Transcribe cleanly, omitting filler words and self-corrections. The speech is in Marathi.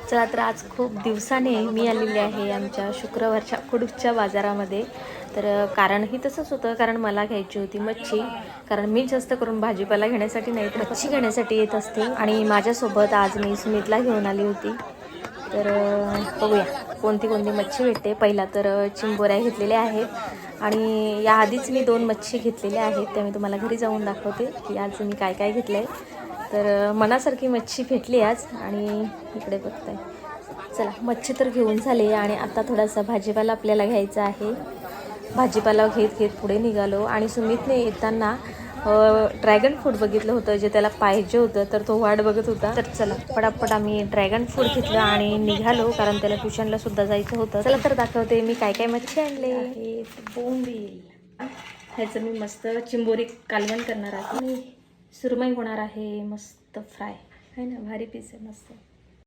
चला तर आज खूप दिवसाने मी आलेली आहे आमच्या शुक्रवारच्या कुडूसच्या बाजारामध्ये. तर कारणही तसंच होतं, कारण मला घ्यायची होती मच्छी. कारण मी जास्त करून भाजीपाला घेण्यासाठी नाही तर मच्छी घेण्यासाठी येत असते. आणि माझ्यासोबत आज मी सुमितला घेऊन आली होती. तर बघूया कोणती कोणती मच्छी भेटते. पहिला तर चिंबोऱ्या घेतलेल्या आहेत आणि याआधीच मी 2 मच्छी घेतलेल्या आहेत. त्या मी तुम्हाला घरी जाऊन दाखवते की आज मी काय काय घेतलं आहे. तर मनासारखी मच्छी भेटली आज. आणि इकडे बघताय, चला मच्छी तर घेऊन झाली आणि आता थोडासा भाजीपाला आपल्याला घ्यायचा आहे. भाजीपाला घेत घेत पुढे निघालो आणि सुमितने येताना ड्रॅगन फ्रूट बघितलं होतं जे त्याला पाहिजे होतं, तर तो वाट बघत होता. तर चला पटापट आम्ही ड्रॅगन फ्रूट घेतलं आणि निघालो, कारण त्याला ट्युशनला सुद्धा जायचं होतं. चला तर दाखवते मी काय काय मच्छी आणले आहेत. बोंबील, ह्याचं मी मस्त चिंबोरी कालवण करणार आहे आणि सुरमई होणार आहे मस्त फ्राय, आहे ना, भारी पीस आहे मस्त.